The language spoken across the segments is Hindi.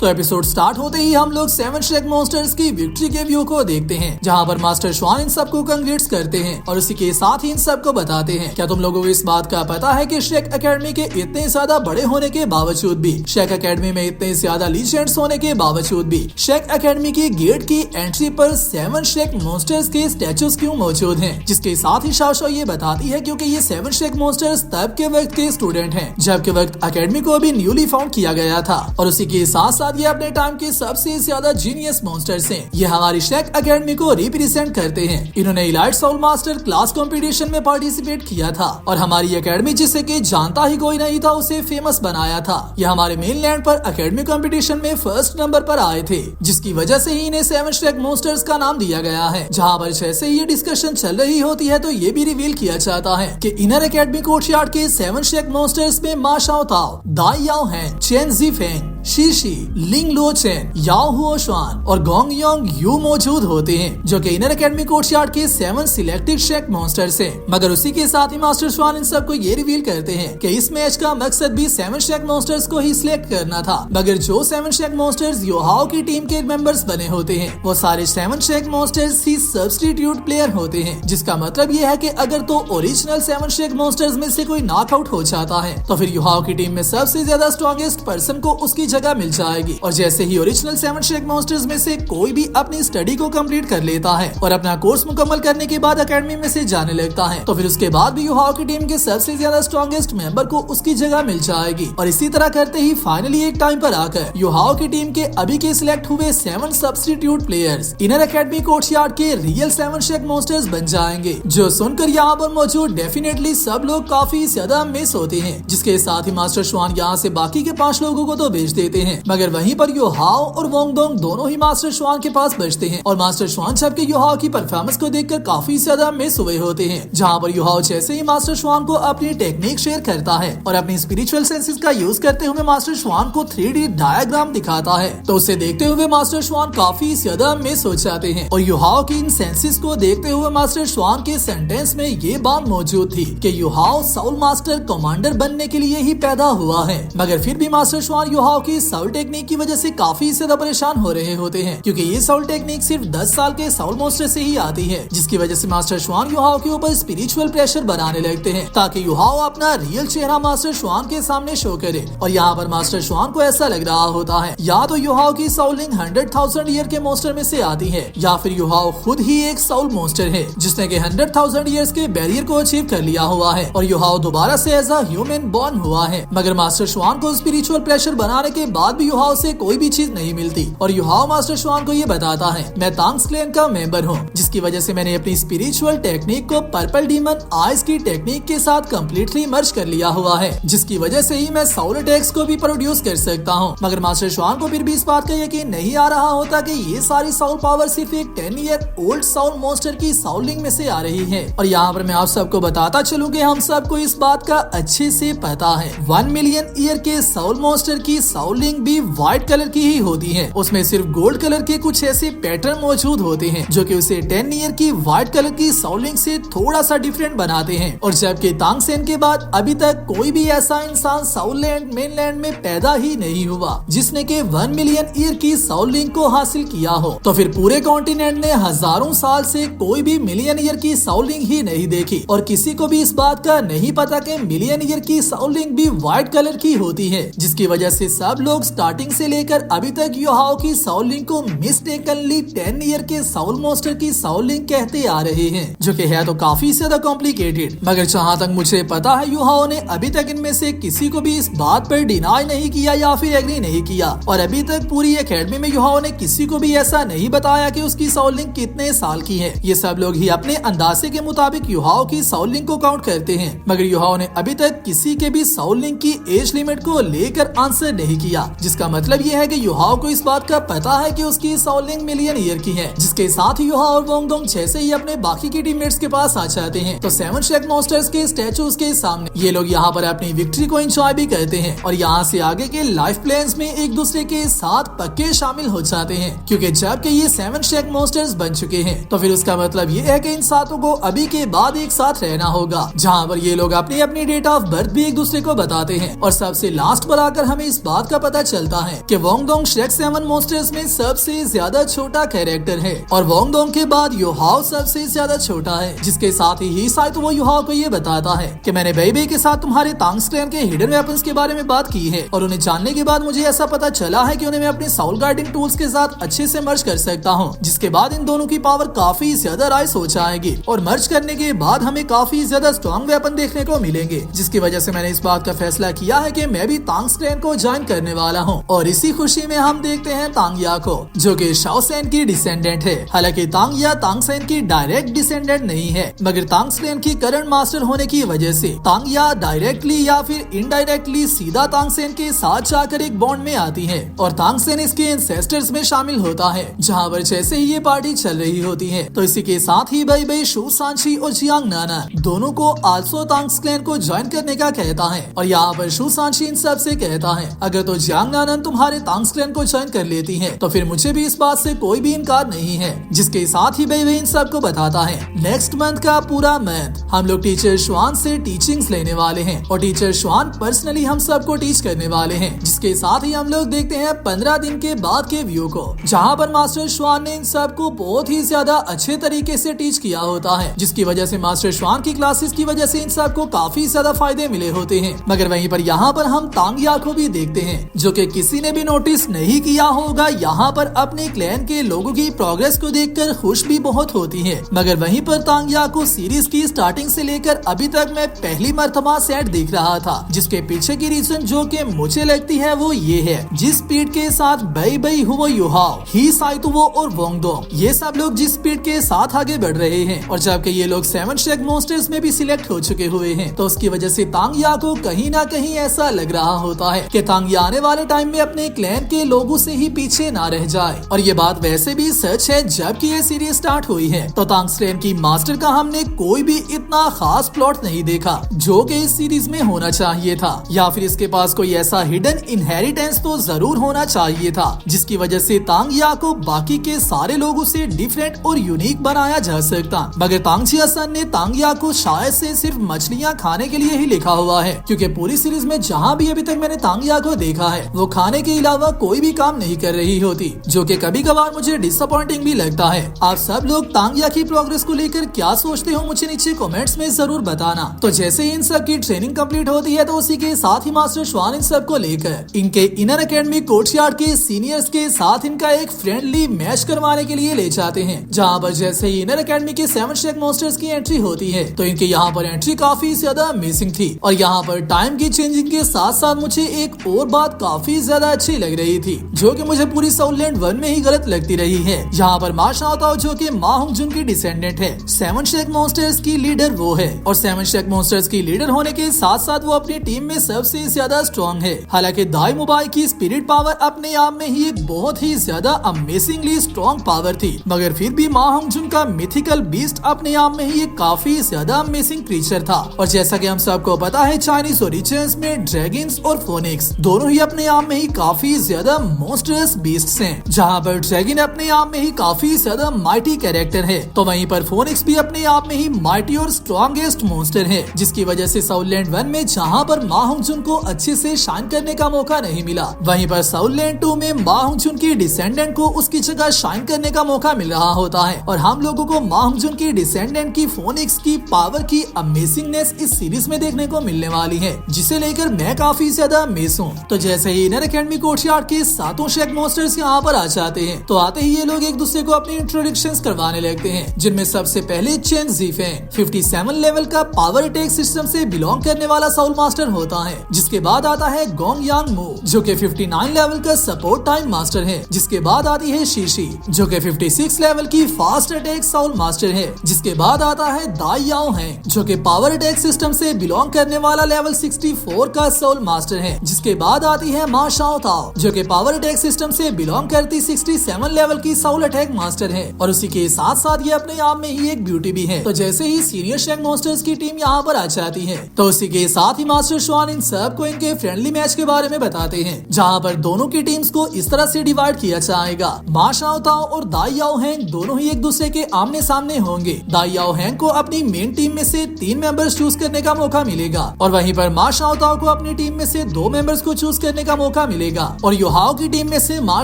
तो एपिसोड स्टार्ट होते ही हम लोग 7 श्रेक मॉन्स्टर्स की विक्ट्री के व्यू को देखते हैं, जहां पर मास्टर श्वान इन सबको कंग्रेट्स करते हैं और उसी के साथ ही इन सबको बताते हैं, क्या तुम लोगों को इस बात का पता है कि श्रेक एकेडमी के इतने ज्यादा बड़े होने के बावजूद भी, श्रेक एकेडमी में इतने ज्यादा लीजेंड्स होने के बावजूद भी श्रेक एकेडमी की गेट की एंट्री पर 7 श्रेक मॉन्स्टर्स के स्टेचूज क्यों मौजूद हैं? जिसके साथ ही शाओ ये बताती है क्योंकि ये 7 श्रेक मॉन्स्टर्स तब के वक्त के स्टूडेंट हैं जब के वक्त एकेडमी को अभी न्यूली फाउंड किया गया था, और उसी के साथ साथ ये अपने टाइम के सबसे ज्यादा जीनियस मॉन्स्टर्स हैं। ये हमारी श्रेक एकेडमी को रिप्रेजेंट करते हैं। इन्होंने elite soul master class competition में पार्टिसिपेट किया था और हमारी एकेडमी जिसे कि जानता ही कोई नहीं था उसे फेमस बनाया था। ये हमारे मेनलैंड पर एकेडमी कंपटीशन में फर्स्ट नंबर पर आए थे, जिसकी वजह से ही इन्हें 7 श्रेक मॉन्स्टर्स का नाम दिया गया है। जहाँ पर जैसे ये डिस्कशन चल रही होती है तो ये भी रिवील किया जाता है कि इनर एकेडमी कोर्टयार्ड के 7 श्रेक मॉन्स्टर्स में मा शाओ ताओ, दाई याओ हैं, चेन जी फेंग, शीशी, लिंग लो चेन, याओ हुओ श्वान और गोंग योंग यू मौजूद होते हैं, जो कि इनर एकेडमी कोर्टयार्ड के 7 सिलेक्टेड श्रेक मॉन्स्टर्स हैं। मगर उसी के साथ ही मास्टर श्वान इन सबको ये रिवील करते हैं कि इस मैच का मकसद भी 7 श्रेक मॉन्स्टर्स को ही सिलेक्ट करना था, मगर जो 7 श्रेक मॉन्स्टर्स योहाओ की टीम के मेंबर्स बने होते हैं वो सारे 7 श्रेक मॉन्स्टर्स ही सब्स्टिट्यूट प्लेयर होते हैं। जिसका मतलब ये है कि अगर तो ओरिजिनल 7 श्रेक मॉन्स्टर्स में से कोई नॉकआउट हो जाता है तो फिर योहाओ की टीम में सबसे ज्यादा स्ट्रॉन्गेस्ट पर्सन को उसकी जगह मिल जाएगी, और जैसे ही ओरिजिनल 7 श्रेक मॉन्स्टर्स में से कोई भी अपनी स्टडी को कंप्लीट कर लेता है और अपना कोर्स मुकम्मल करने के बाद एकेडमी में से जाने लगता है तो फिर उसके बाद भी योहाओ की टीम के सबसे ज्यादा स्ट्रॉन्गेस्ट मेंबर को उसकी जगह मिल जाएगी। और इसी तरह करते ही फाइनली एक टाइम पर आकर योहाओ की टीम के अभी के सिलेक्ट हुए 7 substitute players inner academy courtyard के रियल 7 श्रेक मॉन्स्टर्स बन जाएंगे, जो सुनकर यहाँ पर मौजूद डेफिनेटली सब लोग काफी ज्यादा मिस होते हैं। जिसके साथ ही मास्टर श्वान यहाँ से बाकी के 5 लोगों को तो भेज देते हैं, मगर वहीं पर योहाओ और वोंगडोंग दोनों ही मास्टर श्वान के पास बचते हैं, और मास्टर श्वान जबकि योहाओ की परफॉर्मेंस को देखकर काफी ज्यादा मिस हुए होते हैं। जहाँ पर योहाओ जैसे ही मास्टर श्वान को अपनी टेक्निक शेयर करता है और अपनी स्पिरिचुअल सेंसेस का यूज करते हुए मास्टर श्वान को 3D डायग्राम दिखाता है, तो उसे देखते हुए मास्टर श्वान काफी ज्यादा मिस हो जाते हैं। और योहाओ की इन सेंसेस को देखते हुए मास्टर श्वान के सेंटेंस में ये बात मौजूद थी कि योहाओ साउल मास्टर कमांडर बनने के लिए ही पैदा हुआ है, मगर फिर भी मास्टर श्वान योहाओ की साउल टेक्निक की वजह से काफी ज्यादा परेशान हो रहे होते हैं, क्योंकि ये साउल टेक्निक सिर्फ 10 साल के साउल मॉन्स्टर से ही आती है, जिसकी वजह से मास्टर श्वान योहाओ के ऊपर स्पिरिचुअल प्रेशर बनाने लगते हैं ताकि योहाओ अपना रियल चेहरा मास्टर श्वान के सामने शो करे। और यहाँ पर मास्टर श्वान को ऐसा लग रहा होता है या तो योहाओ की साउलिंग 100,000 ईयर के मॉन्स्टर में से आती है, या फिर योहाओ खुद ही एक साउल मॉन्स्टर है जिसने के 100,000 ईयर्स के बैरियर को अचीव कर लिया हुआ है और योहाओ दोबारा से एज अ ह्यूमन बॉर्न हुआ है। मगर मास्टर श्वान को स्पिरिचुअल प्रेशर बनाने के बाद भी योहाओ से कोई भी चीज नहीं मिलती, और योहाओ मास्टर श्वान को ये बताता है मैं तांग्स क्लैन का मेंबर हूँ, जिसकी वजह से मैंने अपनी स्पिरिचुअल टेक्निक को पर्पल डीमन आइज की टेक्निक के साथ कम्प्लीटली मर्ज कर लिया हुआ है, जिसकी वजह से ही मैं साउल अटैक्स को भी प्रोड्यूस कर सकता हूँ। मगर मास्टर श्वान को फिर भी इस बात का यकीन नहीं आ रहा होता कि ये सारी साउल पावर सिर्फ एक 10 ईयर ओल्ड साउल मॉन्स्टर की साउलिंग में से आ रही है। और यहाँ पर मैं आप सबको बताता चलूँ कि हम सबको इस बात का अच्छे से पता है 1 मिलियन ईयर के साउल मॉन्स्टर की साउलिंग भी व्हाइट कलर की ही होती है, उसमें सिर्फ गोल्ड कलर के कुछ ऐसे पैटर्न मौजूद होते हैं जो कि उसे 10 ईयर की व्हाइट कलर की साउलिंग से थोड़ा सा डिफरेंट बनाते हैं। और जबकि तांगसेन के बाद अभी तक कोई भी ऐसा इंसान साउल लैंड मेनलैंड में पैदा ही नहीं हुआ जिसने के 1 मिलियन ईयर की साउलिंग को हासिल किया हो, तो फिर पूरे कॉन्टिनेंट ने हजारों साल से कोई भी मिलियन ईयर की साउलिंग ही नहीं देखी, और किसी को भी इस बात का नहीं पता कि मिलियन ईयर की साउलिंग भी व्हाइट कलर की होती है, जिसकी वजह से सब लोग स्टार्टिंग से लेकर अभी तक योहाओ की साउलिंग को मिस्टेकनली 10 ईयर के साउल मॉन्स्टर की साउलिंग कहते आ रहे हैं, जो कि है तो काफी ज्यादा कॉम्प्लिकेटेड। मगर जहाँ तक मुझे पता है योहाओ ने अभी तक इनमें से किसी को भी इस बात पर डिनाई नहीं किया या फिर एग्री नहीं किया, और अभी तक पूरी एकेडमी में योहाओ ने किसी को भी ऐसा नहीं बताया कि उसकी साउलिंग कितने साल की है। ये सब लोग ही अपने अंदाजे के मुताबिक योहाओ की साउलिंग को काउंट करते हैं, मगर योहाओ ने अभी तक किसी के भी साउलिंग की एज लिमिट को लेकर आंसर नहीं किया, जिसका मतलब ये है कि योहाओ को इस बात का पता है कि उसकी साउलिंग मिलियन ईयर की है। जिसके साथ ही योहाओ और वोंगडोंग जैसे ही अपने बाकी की टीममेट्स के पास आ जाते हैं तो 7 श्रेक मॉन्स्टर्स के स्टैचूज के सामने ये लोग यहाँ पर अपनी विक्ट्री को एंजॉय भी करते हैं, और यहाँ से आगे के लाइफ प्लान्स में एक दूसरे के साथ पक्के शामिल हो जाते हैं, क्योंकि जबकि ये 7 श्रेक मॉन्स्टर्स बन चुके हैं तो फिर उसका मतलब ये है कि इन सातों को अभी के बाद एक साथ रहना होगा, जहाँ पर ये लोग अपनी अपनी डेट ऑफ बर्थ भी एक दूसरे को बताते हैं। और सबसे लास्ट पर आकर हमें इस बात का पता चलता है कि वोंगडोंग श्रेक 7 मॉन्स्टर्स में सबसे ज्यादा छोटा कैरेक्टर है और वोंगडोंग के बाद युहाओ सबसे ज्यादा छोटा है। जिसके साथ ही साइतो वो युहाओ को ये बताता है कि मैंने बेइबेई के साथ तुम्हारे तांग्स क्लैन के हिडन वेपन्स के बारे में बात की है और उन्हें जानने के बाद मुझे ऐसा पता चला है कि उन्हें मैं अपने साउल गार्डिंग टूल्स के साथ अच्छे से मर्ज कर सकता हूँ, जिसके बाद इन दोनों की पावर काफी ज्यादा राइज हो जाएगी और मर्ज करने के बाद हमें काफी ज्यादा स्ट्रॉन्ग वेपन देखने को मिलेंगे। जिसकी वजह से मैंने इस बात का फैसला किया है कि मैं भी तांग्स क्लैन को ज्वाइन करने वाला हूँ। और इसी खुशी में हम देखते हैं तांगया को, जो कि शाओ सैन की डिसेंडेंट है। हालांकि तांगया तांगसेन की डायरेक्ट डिसेंडेंट नहीं है, मगर तांग्स क्लैन की करंट मास्टर होने की वजह से तांगया डायरेक्टली या फिर इनडायरेक्टली सीधा तांगसेन के साथ जाकर एक बॉन्ड में आती है और तांगसेन इसके एंसेस्टर्स में शामिल होता है। जहाँ पर जैसे ही ये पार्टी चल रही होती है तो इसी के साथ ही बेइबेई शू सांची और जियांग नाना दोनों को आल्सो तांग्स क्लैन को ज्वाइन करने का कहता है। और यहाँ पर शू सांची इन सब से कहता है अगर तो जियांग नानन तुम्हारे तांग्स क्लैन को ज्वाइन कर लेती है तो फिर मुझे भी इस बात से कोई भी इनकार नहीं है। जिसके साथ ही बेइबेई इन सब को बताता है नेक्स्ट मंथ का पूरा मंथ हम लोग टीचर श्वान से टीचिंग्स लेने वाले हैं और टीचर श्वान पर्सनली हम सबको टीच करने वाले हैं। जिसके साथ ही हम लोग देखते हैं 15 दिन के बाद के व्यू को, जहाँ पर मास्टर श्वान ने इन सबको बहुत ही ज्यादा अच्छे तरीके से टीच किया होता है। जिसकी वजह से मास्टर श्वान की क्लासेस की वजह से इन सबको काफी ज्यादा फायदे मिले होते हैं। मगर वहीं पर यहाँ पर हम तांगया को भी देखते हैं, जो कि किसी ने भी नोटिस नहीं किया होगा, यहाँ पर अपने क्लैन के लोगों की प्रोग्रेस को देखकर खुश भी बहुत होती है। मगर वहीं पर तांगया को सीरीज की स्टार्टिंग से लेकर अभी तक मैं पहली मर्तबा सेट देख रहा था। जिसके पीछे की रीजन जो कि मुझे लगती है वो ये है, जिस स्पीड के साथ बेइबेई हुओ युहाओ ही साइतो और वोंगडोंग ये सब लोग जिस स्पीड के साथ आगे बढ़ रहे हैं और जबकि ये लोग 7 श्रेक मॉन्स्टर्स में भी सिलेक्ट हो चुके हुए हैं, तो उसकी वजह से तांगया को कहीं ना कहीं ऐसा लग रहा होता है कि तांगया आने वाले टाइम में अपने क्लैन के लोगों से ही पीछे ना रह जाए। और ये बात वैसे भी सच है, जबकि ये सीरीज स्टार्ट हुई है तो तांग्स क्लैन की मास्टर का हमने कोई भी इतना खास प्लॉट नहीं देखा जो कि इस सीरीज में होना चाहिए था, या फिर इसके पास कोई ऐसा हिडन इनहेरिटेंस तो जरूर होना चाहिए था जिसकी वजह से तांगया को बाकी के सारे लोगों से डिफरेंट और यूनिक बनाया जा सकता। मगर तांगजिया सन ने तांगया को शायद से सिर्फ मछलियां खाने के लिए ही लिखा हुआ है, क्योंकि पूरी सीरीज में जहाँ भी अभी तक मैंने तांगया को देखा है वो खाने के अलावा कोई भी काम नहीं कर रही होती, जो कि कभी कभार मुझे डिसअपॉइंटिंग भी लगता है। आप सब लोग तांगया की प्रोग्रेस को लेकर क्या सोचते हो मुझे नीचे कमेंट्स में जरूर बताना। तो जैसे ही इन सब की ट्रेनिंग कंप्लीट होती है तो उसी के साथ ही मास्टर श्वान इन सब को लेकर इनके इनर एकेडमी कोर्टयार्ड के सीनियर्स के साथ इनका एक फ्रेंडली मैच करवाने के लिए ले जाते हैं। जहाँ पर जैसे ही इनर एकेडमी के 7 श्रेक मॉन्स्टर्स की एंट्री होती है तो इनके यहाँ पर एंट्री काफी ज्यादा अमेजिंग थी। और यहाँ पर टाइम की चेंजिंग के साथ साथ मुझे एक और बात काफी ज्यादा अच्छी लग रही थी, जो कि मुझे पूरी साउलैंड 1 में ही गलत लगती रही है। यहाँ पर मा शाओताओ जो कि मा होंगजुन की डिसेंडेंट है, 7 श्रेक मॉन्स्टर्स की लीडर वो है और 7 श्रेक मॉन्स्टर्स की लीडर होने के साथ साथ वो अपनी टीम में सबसे ज्यादा स्ट्रॉन्ग है। हालांकि दाई मोबाई की स्पिरिट पावर अपने आप में ही एक बहुत ही ज्यादा अमेजिंगली स्ट्रॉन्ग पावर थी, मगर फिर भी मा होंगजुन का मिथिकल बीस्ट अपने आप में ही एक काफी ज्यादा अमेजिंग क्रीचर था। और जैसा कि हम सबको पता है चाइनीज ओरिजिन्स में ड्रैगन्स और फोनिक्स दोनों ही अपने आप में ही काफी ज्यादा मॉन्स्टरस बीस्ट्स हैं। जहाँ पर ड्रैगन अपने आप में ही काफी ज्यादा माइटी कैरेक्टर है, तो वहीं पर फोनिक्स भी अपने आप में ही माइटी और स्ट्रॉन्गेस्ट मॉन्स्टर है। जिसकी वजह से साउलैंड 1 में जहाँ पर मा होंगजुन को अच्छे से शाइन करने का मौका नहीं मिला, वहीं पर साउलैंड 2 में मा होंगजुन की डिसेंडेंट को उसकी जगह शाइन करने का मौका मिल रहा होता है। और हम लोगों को मा होंगजुन की डिसेंडेंट की फोनिक्स की पावर की अमेजिंगनेस इस सीरीज में देखने को मिलने वाली है, जिसे लेकर मैं काफी ज्यादा अमेज हूँ। तो जैसे ही इनर एकेडमी कोर्टयार्ड के 7 श्रेक मॉन्स्टर्स यहाँ पर आ जाते हैं तो आते ही ये लोग एक दूसरे को अपनी इंट्रोडक्शंस करवाने लगते हैं, जिनमें सबसे पहले चेन ज़ीफेंग 57 लेवल का पावर अटैक सिस्टम से बिलोंग करने वाला साउल मास्टर होता है। जिसके बाद आता है गोंग यांग मू जो कि 59 लेवल का सपोर्ट टाइम मास्टर है। जिसके बाद आती है शीशी जो कि 56 लेवल की फास्ट अटैक साउल मास्टर है। जिसके बाद आता है दाई याओ है जो कि पावर अटैक सिस्टम से बिलोंग करने वाला लेवल 64 का साउल मास्टर है। जिसके बाद आती है मा शाओताओ जो कि पावर अटैक सिस्टम से बिलोंग करती 67 लेवल की साउल अटैक मास्टर है, और उसी के साथ साथ ये अपने आप में ही एक ब्यूटी भी है। तो जैसे ही सीनियर श्रेक मॉन्स्टर्स की टीम यहाँ पर आ जाती है तो उसी के साथ ही मास्टर श्वान इन सब को इनके फ्रेंडली मैच के बारे में बताते हैं, जहाँ पर दोनों की टीम्स को इस तरह से डिवाइड किया जाएगा। मा शाओताओ और दाई याओ हैंग दोनों ही एक दूसरे के आमने सामने होंगे। दाई याओ हैंग को अपनी मेन टीम में से 3 मेंबर्स चूज करने का मौका मिलेगा, और वहीं पर मा शाओताओ को अपनी टीम में से 2 मेंबर्स को चूज करने का मौका मिलेगा और युहाओ की टीम में से मा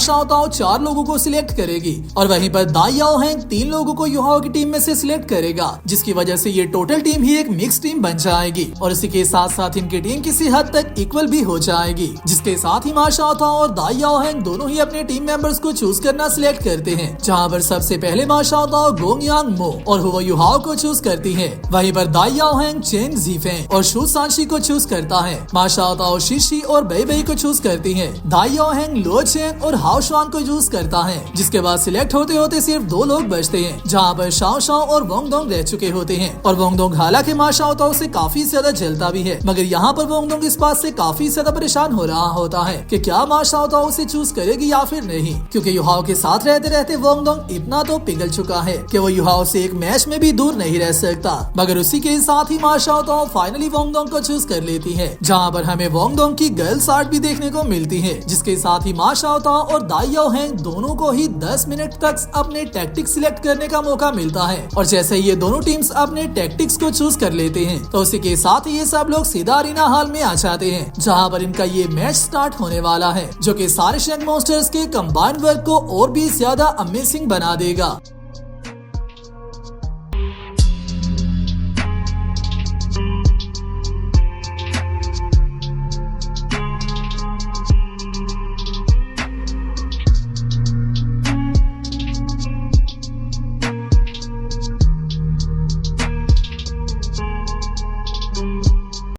शाओताओ 4 लोगों को सिलेक्ट करेगी और वहीं पर दाई याओ हैंग 3 लोगों को युहाओ की टीम में से सिलेक्ट करेगा, जिसकी वजह से ये टोटल टीम ही एक मिक्स टीम बन जाएगी और इसी के साथ साथ इनकी टीम किसी हद तक इक्वल भी हो जाएगी, जिसके साथ ही मा शाओताओ और दाई याओ हैंग दोनों ही अपने टीम मेंबर्स को चूज करना सिलेक्ट करते हैं, जहाँ पर सबसे पहले मा शाओताओ गोंग यांग मो और हुआ युहाओ को चूज करती है। वहीं पर दाई याओ हैंग चेन जीफेंग और शू सांशी को चूज करता है। मा शाओताओ शीशी और बेई बेई को चूज करती है। दाई याओ हैंग लो चेन और हाओ शुआन को चूज करता है, जिसके बाद सिलेक्ट होते होते सिर्फ 2 लोग बचते हैं, जहाँ पर शाओ शाओ और वोंग दोंग रह चुके होते हैं और वोंग दोंग हालांकि मा शाओताओ से काफी ज्यादा जलता भी है, मगर यहाँ पर वोंग दोंग इस बात से काफी ज्यादा परेशान हो रहा होता है कि क्या मा शाओताओ से चूज करेगी या फिर नहीं, क्योंकि युहाओ के साथ रहते रहते वोंग दोंग इतना तो पिघल चुका है कि वो युहाओ से एक मैच में भी दूर नहीं रह सकता। मगर उसी के साथ ही मा शाओताओ फाइनली वोंग दोंग को चूज कर लेती है, जहाँ पर हमें वोंग दोंग की गर्ल्स आर्ट भी देखने को मिलती है, जिसके साथ ही मा शाओताओ और दाई याओ हैंग दोनों को ही 10 मिनट तक अपने टैक्टिक्स सिलेक्ट करने का मौका मिलता है और जैसे ये दोनों टीम्स अपने टैक्टिक्स को चूज कर लेते हैं तो उसी के साथ ही ये सब लोग सीधा अरीना हॉल में आ जाते हैं, जहाँ पर इनका ये मैच स्टार्ट होने वाला है, जो कि सारे शेंग मॉन्स्टर्स के कंबाइंड वर्क को और भी ज्यादा अमेजिंग बना देगा।